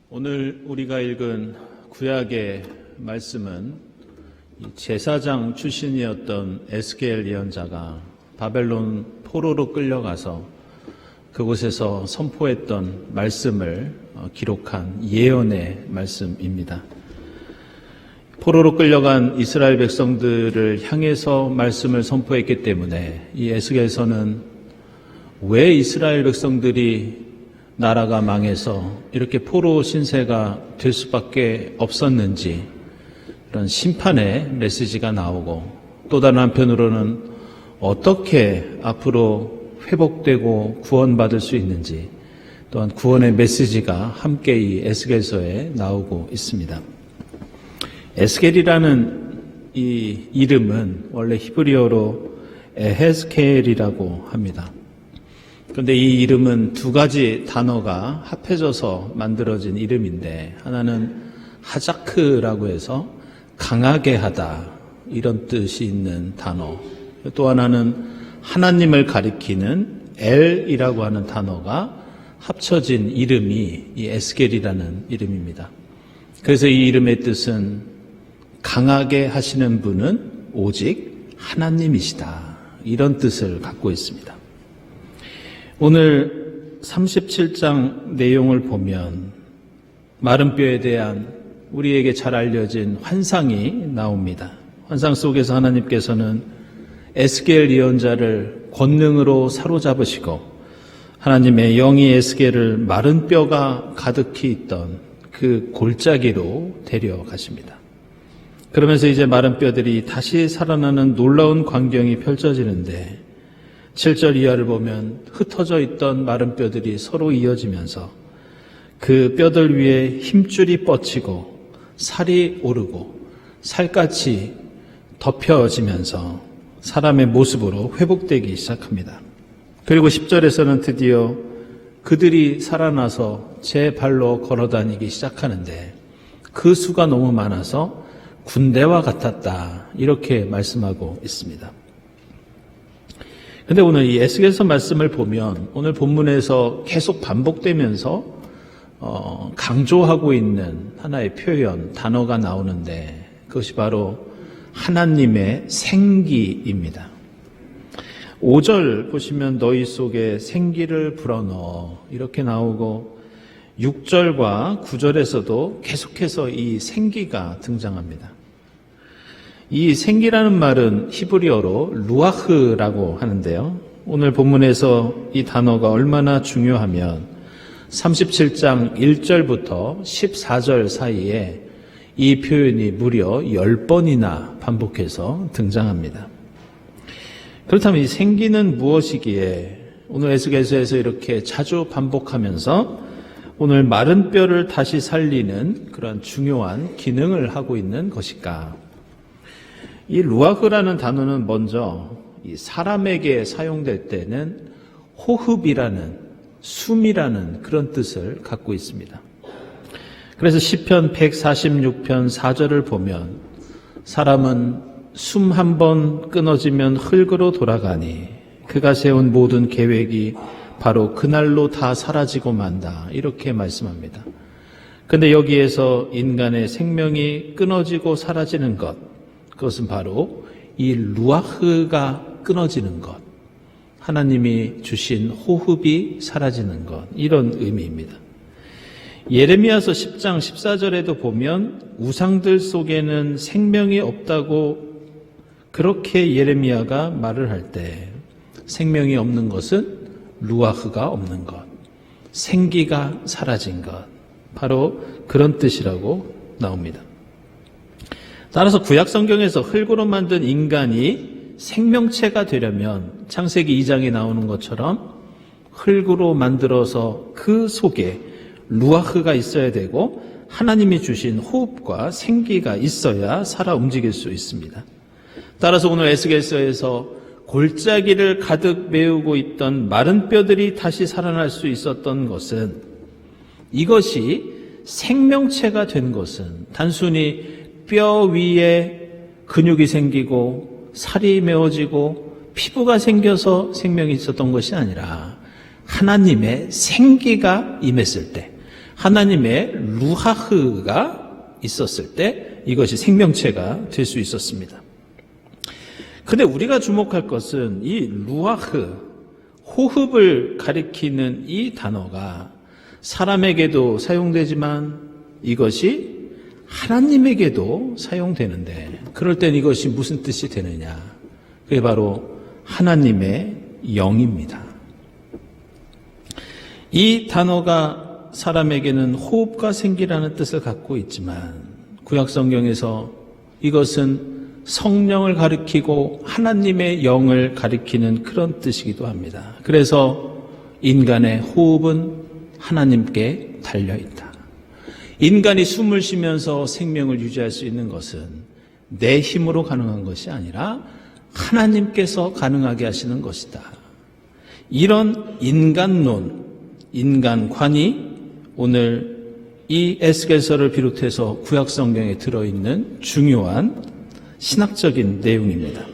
오늘 우리가 읽은 구약의 말씀은 제사장 출신이었던 에스겔 예언자가 바벨론 포로로 끌려가서 그곳에서 선포했던 말씀을 기록한 예언의 말씀입니다. 포로로 끌려간 이스라엘 백성들을 향해서 말씀을 선포했기 때문에 이 에스겔서는 왜 이스라엘 백성들이 나라가 망해서 이렇게 포로 신세가 될 수밖에 없었는지 그런 심판의 메시지가 나오고, 또 다른 한편으로는 어떻게 앞으로 회복되고 구원받을 수 있는지, 또한 구원의 메시지가 함께 이 에스겔서에 나오고 있습니다. 에스겔이라는 이 이름은 원래 히브리어로 에헤스켈이라고 합니다. 그런데 이 이름은 두 가지 단어가 합해져서 만들어진 이름인데, 하나는 하자크라고 해서 강하게 하다 이런 뜻이 있는 단어, 또 하나는 하나님을 가리키는 엘이라고 하는 단어가 합쳐진 이름이 이 에스겔이라는 이름입니다. 그래서 이 이름의 뜻은 강하게 하시는 분은 오직 하나님이시다, 이런 뜻을 갖고 있습니다. 오늘 37장 내용을 보면 마른 뼈에 대한 우리에게 잘 알려진 환상이 나옵니다. 환상 속에서 하나님께서는 에스겔 예언자를 권능으로 사로잡으시고 하나님의 영이 에스겔을 마른 뼈가 가득히 있던 그 골짜기로 데려가십니다. 그러면서 이제 마른 뼈들이 다시 살아나는 놀라운 광경이 펼쳐지는데, 7절 이하를 보면 흩어져 있던 마른 뼈들이 서로 이어지면서 그 뼈들 위에 힘줄이 뻗치고 살이 오르고 살갗이 덮여지면서 사람의 모습으로 회복되기 시작합니다. 그리고 10절에서는 드디어 그들이 살아나서 제 발로 걸어다니기 시작하는데, 그 수가 너무 많아서 군대와 같았다, 이렇게 말씀하고 있습니다. 그런데 오늘 이 에스겔서 말씀을 보면 오늘 본문에서 계속 반복되면서 강조하고 있는 하나의 표현, 단어가 나오는데, 그것이 바로 하나님의 생기입니다. 5절 보시면 너희 속에 생기를 불어넣어, 이렇게 나오고 6절과 9절에서도 계속해서 이 생기가 등장합니다. 이 생기라는 말은 히브리어로 루아흐라고 하는데요, 오늘 본문에서 이 단어가 얼마나 중요하면 37장 1절부터 14절 사이에 이 표현이 무려 10번이나 반복해서 등장합니다. 그렇다면 이 생기는 무엇이기에 오늘 에스겔서에서 이렇게 자주 반복하면서 오늘 마른 뼈를 다시 살리는 그런 중요한 기능을 하고 있는 것일까? 이 루아흐라는 단어는 먼저 이 사람에게 사용될 때는 호흡이라는, 숨이라는 그런 뜻을 갖고 있습니다. 그래서 시편 146편 4절을 보면 사람은 숨 한 번 끊어지면 흙으로 돌아가니 그가 세운 모든 계획이 바로 그날로 다 사라지고 만다, 이렇게 말씀합니다. 그런데 여기에서 인간의 생명이 끊어지고 사라지는 것, 그것은 바로 이 루아흐가 끊어지는 것, 하나님이 주신 호흡이 사라지는 것, 이런 의미입니다. 예레미야서 10장 14절에도 보면 우상들 속에는 생명이 없다고 그렇게 예레미야가 말을 할 때, 생명이 없는 것은 루아흐가 없는 것, 생기가 사라진 것, 바로 그런 뜻이라고 나옵니다. 따라서 구약 성경에서 흙으로 만든 인간이 생명체가 되려면 창세기 2장에 나오는 것처럼 흙으로 만들어서 그 속에 루아흐가 있어야 되고 하나님이 주신 호흡과 생기가 있어야 살아 움직일 수 있습니다. 따라서 오늘 에스겔서에서 골짜기를 가득 메우고 있던 마른 뼈들이 다시 살아날 수 있었던 것은, 이것이 생명체가 된 것은 단순히 뼈 위에 근육이 생기고 살이 메워지고 피부가 생겨서 생명이 있었던 것이 아니라 하나님의 생기가 임했을 때, 하나님의 루하흐가 있었을 때 이것이 생명체가 될 수 있었습니다. 그런데 우리가 주목할 것은 이 루하흐, 호흡을 가리키는 이 단어가 사람에게도 사용되지만 이것이 하나님에게도 사용되는데, 그럴 땐 이것이 무슨 뜻이 되느냐? 그게 바로 하나님의 영입니다. 이 단어가 사람에게는 호흡과 생기라는 뜻을 갖고 있지만 구약 성경에서 이것은 성령을 가리키고 하나님의 영을 가리키는 그런 뜻이기도 합니다. 그래서 인간의 호흡은 하나님께 달려있다. 인간이 숨을 쉬면서 생명을 유지할 수 있는 것은 내 힘으로 가능한 것이 아니라 하나님께서 가능하게 하시는 것이다. 이런 인간론, 인간관이 오늘 이 에스겔서를 비롯해서 구약 성경에 들어있는 중요한 신학적인 내용입니다.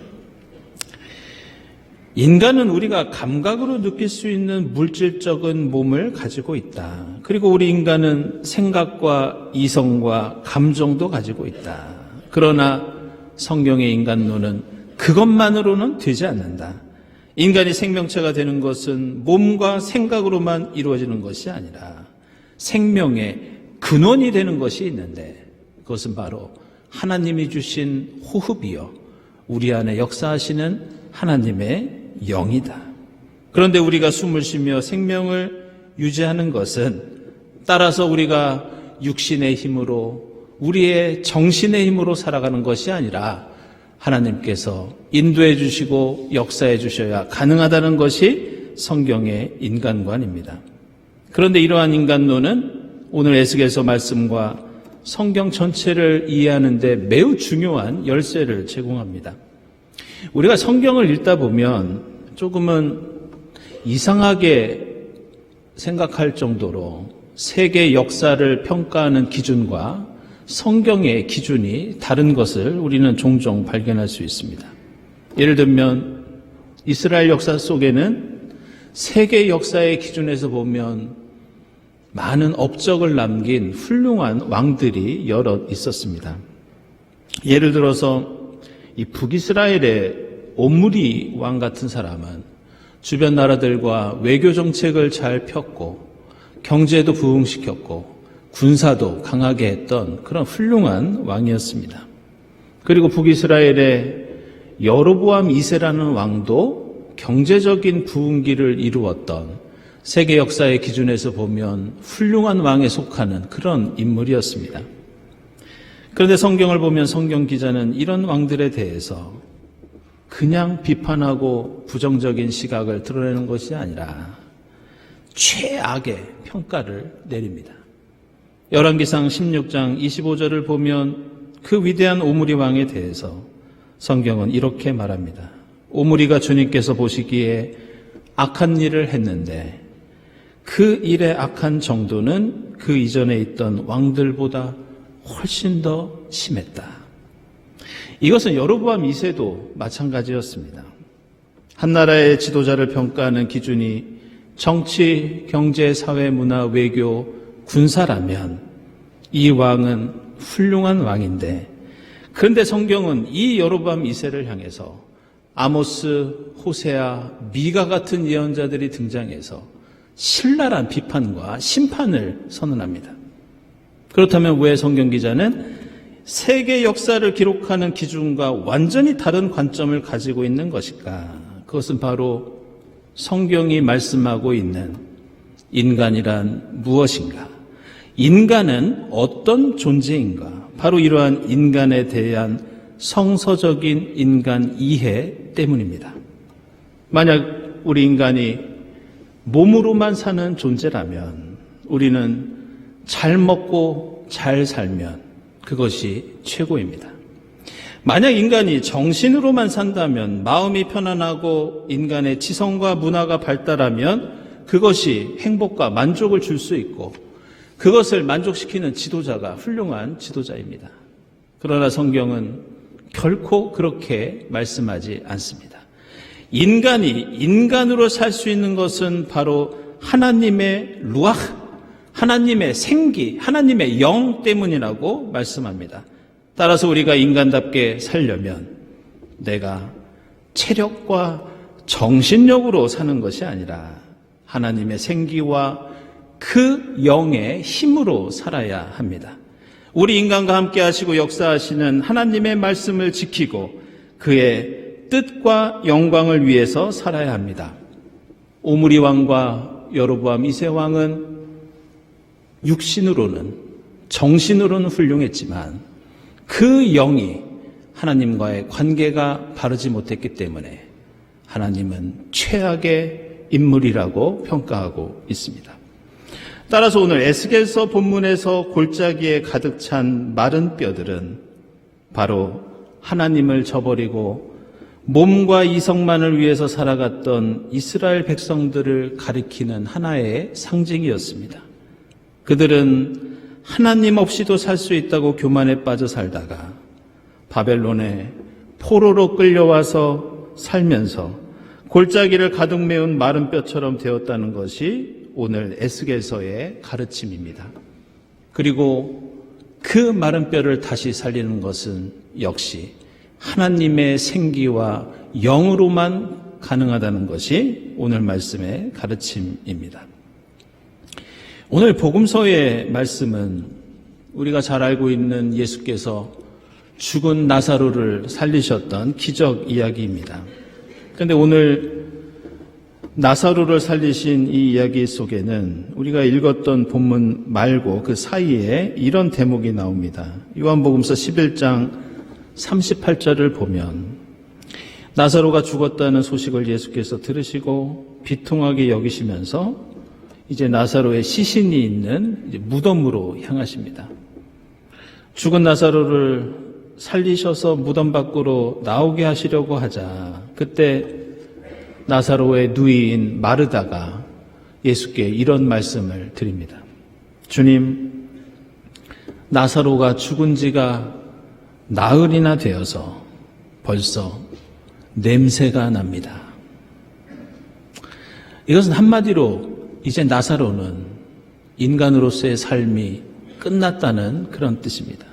인간은 우리가 감각으로 느낄 수 있는 물질적인 몸을 가지고 있다. 그리고 우리 인간은 생각과 이성과 감정도 가지고 있다. 그러나 성경의 인간론은 그것만으로는 되지 않는다. 인간이 생명체가 되는 것은 몸과 생각으로만 이루어지는 것이 아니라 생명의 근원이 되는 것이 있는데, 그것은 바로 하나님이 주신 호흡이요, 우리 안에 역사하시는 하나님의 영이다. 그런데 우리가 숨을 쉬며 생명을 유지하는 것은 따라서 우리가 육신의 힘으로, 우리의 정신의 힘으로 살아가는 것이 아니라 하나님께서 인도해 주시고 역사해 주셔야 가능하다는 것이 성경의 인간관입니다. 그런데 이러한 인간론은 오늘 에스겔서 말씀과 성경 전체를 이해하는 데 매우 중요한 열쇠를 제공합니다. 우리가 성경을 읽다 보면 조금은 이상하게 생각할 정도로 세계 역사를 평가하는 기준과 성경의 기준이 다른 것을 우리는 종종 발견할 수 있습니다. 예를 들면 이스라엘 역사 속에는 세계 역사의 기준에서 보면 많은 업적을 남긴 훌륭한 왕들이 여럿 있었습니다. 예를 들어서 이 북이스라엘의 옴므리 왕 같은 사람은 주변 나라들과 외교 정책을 잘 폈고 경제도 부흥시켰고 군사도 강하게 했던 그런 훌륭한 왕이었습니다. 그리고 북이스라엘의 여로보암 2세라는 왕도 경제적인 부흥기를 이루었던, 세계 역사의 기준에서 보면 훌륭한 왕에 속하는 그런 인물이었습니다. 그런데 성경을 보면 성경 기자는 이런 왕들에 대해서 그냥 비판하고 부정적인 시각을 드러내는 것이 아니라 최악의 평가를 내립니다. 열왕기상 16장 25절을 보면 그 위대한 오므리 왕에 대해서 성경은 이렇게 말합니다. 오므리가 주님께서 보시기에 악한 일을 했는데 그 일의 악한 정도는 그 이전에 있던 왕들보다 훨씬 더 심했다. 이것은 여로보암 2세도 마찬가지였습니다. 한 나라의 지도자를 평가하는 기준이 정치, 경제, 사회, 문화, 외교, 군사라면 이 왕은 훌륭한 왕인데, 그런데 성경은 이 여로보암 2세를 향해서 아모스, 호세아, 미가 같은 예언자들이 등장해서 신랄한 비판과 심판을 선언합니다. 그렇다면 왜 성경 기자는 세계 역사를 기록하는 기준과 완전히 다른 관점을 가지고 있는 것일까? 그것은 바로 성경이 말씀하고 있는 인간이란 무엇인가? 인간은 어떤 존재인가? 바로 이러한 인간에 대한 성서적인 인간 이해 때문입니다. 만약 우리 인간이 몸으로만 사는 존재라면 우리는 잘 먹고 잘 살면 그것이 최고입니다. 만약 인간이 정신으로만 산다면, 마음이 편안하고 인간의 지성과 문화가 발달하면 그것이 행복과 만족을 줄 수 있고 그것을 만족시키는 지도자가 훌륭한 지도자입니다. 그러나 성경은 결코 그렇게 말씀하지 않습니다. 인간이 인간으로 살 수 있는 것은 바로 하나님의 루아흐, 하나님의 생기, 하나님의 영 때문이라고 말씀합니다. 따라서 우리가 인간답게 살려면 내가 체력과 정신력으로 사는 것이 아니라 하나님의 생기와 그 영의 힘으로 살아야 합니다. 우리 인간과 함께 하시고 역사하시는 하나님의 말씀을 지키고 그의 뜻과 영광을 위해서 살아야 합니다. 오므리 왕과 여로보암 2세 왕은 육신으로는, 정신으로는 훌륭했지만 그 영이 하나님과의 관계가 바르지 못했기 때문에 하나님은 최악의 인물이라고 평가하고 있습니다. 따라서 오늘 에스겔서 본문에서 골짜기에 가득 찬 마른 뼈들은 바로 하나님을 저버리고 몸과 이성만을 위해서 살아갔던 이스라엘 백성들을 가리키는 하나의 상징이었습니다. 그들은 하나님 없이도 살 수 있다고 교만에 빠져 살다가 바벨론에 포로로 끌려와서 살면서 골짜기를 가득 메운 마른 뼈처럼 되었다는 것이 오늘 에스겔서의 가르침입니다. 그리고 그 마른 뼈를 다시 살리는 것은 역시 하나님의 생기와 영으로만 가능하다는 것이 오늘 말씀의 가르침입니다. 오늘 복음서의 말씀은 우리가 잘 알고 있는 예수께서 죽은 나사로를 살리셨던 기적 이야기입니다. 그런데 오늘 나사로를 살리신 이 이야기 속에는 우리가 읽었던 본문 말고 그 사이에 이런 대목이 나옵니다. 요한복음서 11장 38절을 보면 나사로가 죽었다는 소식을 예수께서 들으시고 비통하게 여기시면서 이제 나사로의 시신이 있는 무덤으로 향하십니다. 죽은 나사로를 살리셔서 무덤 밖으로 나오게 하시려고 하자 그때 나사로의 누이인 마르다가 예수께 이런 말씀을 드립니다. 주님, 나사로가 죽은 지가 나흘이나 되어서 벌써 냄새가 납니다. 이것은 한마디로 이제 나사로는 인간으로서의 삶이 끝났다는 그런 뜻입니다.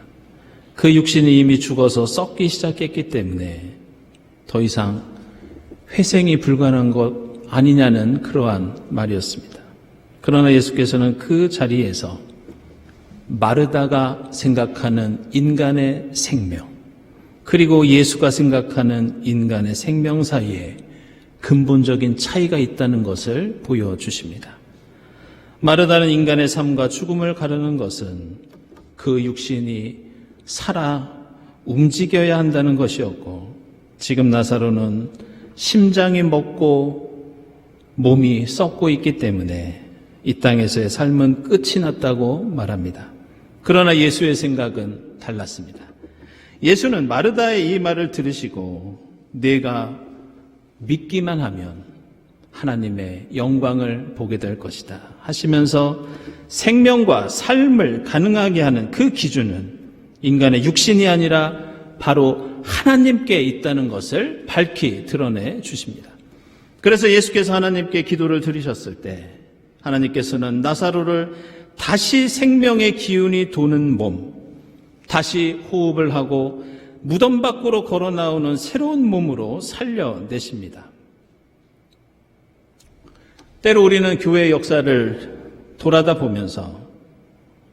그 육신이 이미 죽어서 썩기 시작했기 때문에 더 이상 회생이 불가능한 것 아니냐는 그러한 말이었습니다. 그러나 예수께서는 그 자리에서 마르다가 생각하는 인간의 생명, 그리고 예수가 생각하는 인간의 생명 사이에 근본적인 차이가 있다는 것을 보여주십니다. 마르다는 인간의 삶과 죽음을 가르는 것은 그 육신이 살아 움직여야 한다는 것이었고, 지금 나사로는 심장이 먹고 몸이 썩고 있기 때문에 이 땅에서의 삶은 끝이 났다고 말합니다. 그러나 예수의 생각은 달랐습니다. 예수는 마르다의 이 말을 들으시고 내가 믿기만 하면 하나님의 영광을 보게 될 것이다 하시면서 생명과 삶을 가능하게 하는 그 기준은 인간의 육신이 아니라 바로 하나님께 있다는 것을 밝히 드러내 주십니다. 그래서 예수께서 하나님께 기도를 드리셨을 때 하나님께서는 나사로를 다시 생명의 기운이 도는 몸, 다시 호흡을 하고 무덤 밖으로 걸어 나오는 새로운 몸으로 살려내십니다. 때로 우리는 교회의 역사를 돌아다 보면서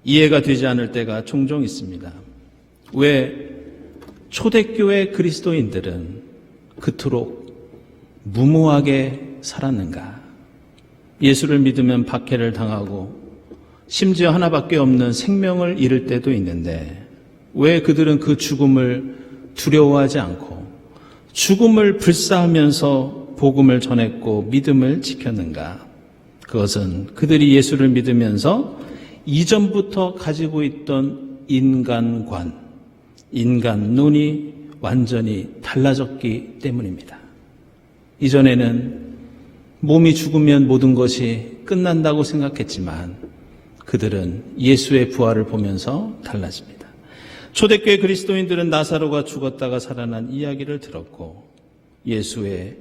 이해가 되지 않을 때가 종종 있습니다. 왜 초대교회 그리스도인들은 그토록 무모하게 살았는가? 예수를 믿으면 박해를 당하고 심지어 하나밖에 없는 생명을 잃을 때도 있는데 왜 그들은 그 죽음을 두려워하지 않고 죽음을 불사하면서 복음을 전했고 믿음을 지켰는가? 그것은 그들이 예수를 믿으면서 이전부터 가지고 있던 인간관, 인간론이 완전히 달라졌기 때문입니다. 이전에는 몸이 죽으면 모든 것이 끝난다고 생각했지만 그들은 예수의 부활을 보면서 달라집니다. 초대교회 그리스도인들은 나사로가 죽었다가 살아난 이야기를 들었고 예수의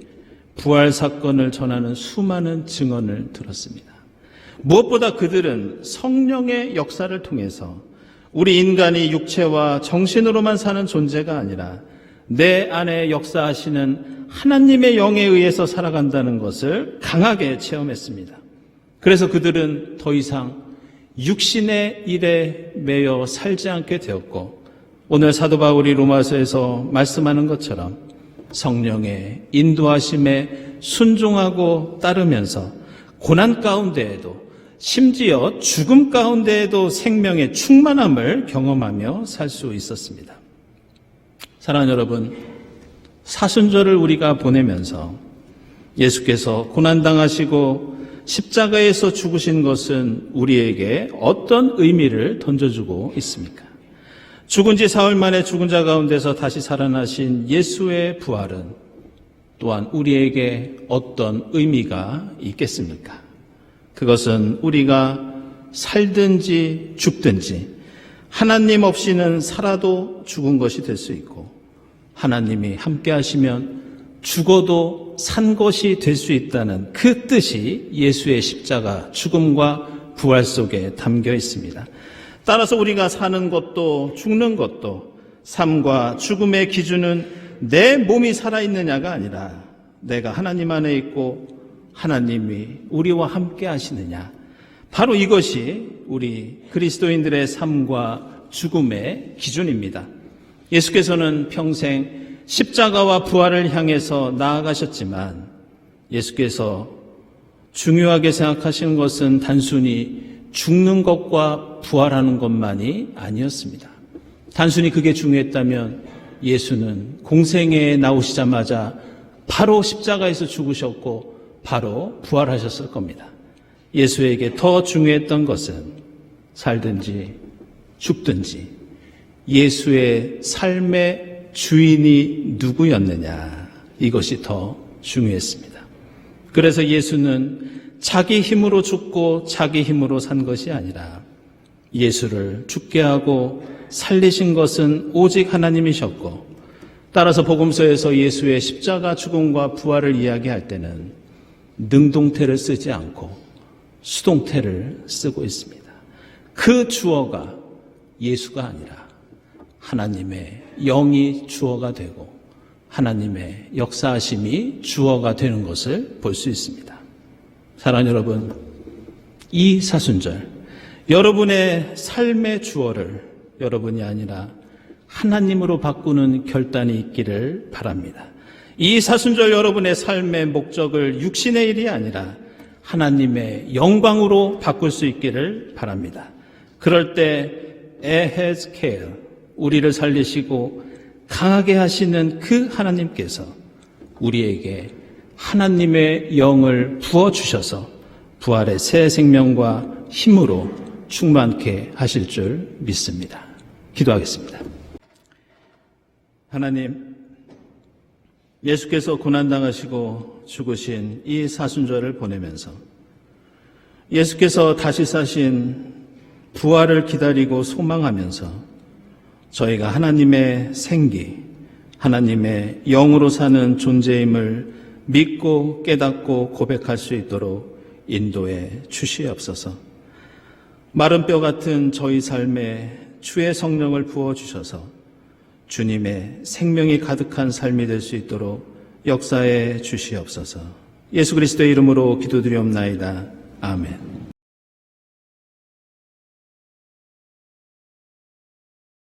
부활 사건을 전하는 수많은 증언을 들었습니다. 무엇보다 그들은 성령의 역사를 통해서 우리 인간이 육체와 정신으로만 사는 존재가 아니라 내 안에 역사하시는 하나님의 영에 의해서 살아간다는 것을 강하게 체험했습니다. 그래서 그들은 더 이상 육신의 일에 매여 살지 않게 되었고, 오늘 사도 바울이 로마서에서 말씀하는 것처럼 성령의 인도하심에 순종하고 따르면서 고난 가운데에도, 심지어 죽음 가운데에도 생명의 충만함을 경험하며 살 수 있었습니다. 사랑하는 여러분, 사순절을 우리가 보내면서 예수께서 고난당하시고 십자가에서 죽으신 것은 우리에게 어떤 의미를 던져주고 있습니까? 죽은 지 사흘 만에 죽은 자 가운데서 다시 살아나신 예수의 부활은 또한 우리에게 어떤 의미가 있겠습니까? 그것은 우리가 살든지 죽든지 하나님 없이는 살아도 죽은 것이 될 수 있고, 하나님이 함께 하시면 죽어도 산 것이 될 수 있다는 그 뜻이 예수의 십자가 죽음과 부활 속에 담겨 있습니다. 따라서 우리가 사는 것도 죽는 것도 삶과 죽음의 기준은 내 몸이 살아있느냐가 아니라 내가 하나님 안에 있고 하나님이 우리와 함께 하시느냐, 바로 이것이 우리 그리스도인들의 삶과 죽음의 기준입니다. 예수께서는 평생 십자가와 부활을 향해서 나아가셨지만, 예수께서 중요하게 생각하시는 것은 단순히 죽는 것과 부활하는 것만이 아니었습니다. 단순히 그게 중요했다면 예수는 공생애에 나오시자마자 바로 십자가에서 죽으셨고 바로 부활하셨을 겁니다. 예수에게 더 중요했던 것은 살든지 죽든지 예수의 삶의 주인이 누구였느냐, 이것이 더 중요했습니다. 그래서 예수는 자기 힘으로 죽고 자기 힘으로 산 것이 아니라 예수를 죽게 하고 살리신 것은 오직 하나님이셨고, 따라서 복음서에서 예수의 십자가 죽음과 부활을 이야기할 때는 능동태를 쓰지 않고 수동태를 쓰고 있습니다. 그 주어가 예수가 아니라 하나님의 영이 주어가 되고 하나님의 역사하심이 주어가 되는 것을 볼 수 있습니다. 사랑하는 여러분, 이 사순절 여러분의 삶의 주어를 여러분이 아니라 하나님으로 바꾸는 결단이 있기를 바랍니다. 이 사순절 여러분의 삶의 목적을 육신의 일이 아니라 하나님의 영광으로 바꿀 수 있기를 바랍니다. 그럴 때 에헤즈케엘, 우리를 살리시고 강하게 하시는 그 하나님께서 우리에게 하나님의 영을 부어주셔서 부활의 새 생명과 힘으로 충만케 하실 줄 믿습니다. 기도하겠습니다. 하나님, 예수께서 고난당하시고 죽으신 이 사순절을 보내면서 예수께서 다시 사신 부활을 기다리고 소망하면서 저희가 하나님의 생기, 하나님의 영으로 사는 존재임을 믿고 깨닫고 고백할 수 있도록 인도해 주시옵소서. 마른 뼈 같은 저희 삶에 주의 성령을 부어주셔서 주님의 생명이 가득한 삶이 될 수 있도록 역사해 주시옵소서. 예수 그리스도의 이름으로 기도드리옵나이다. 아멘.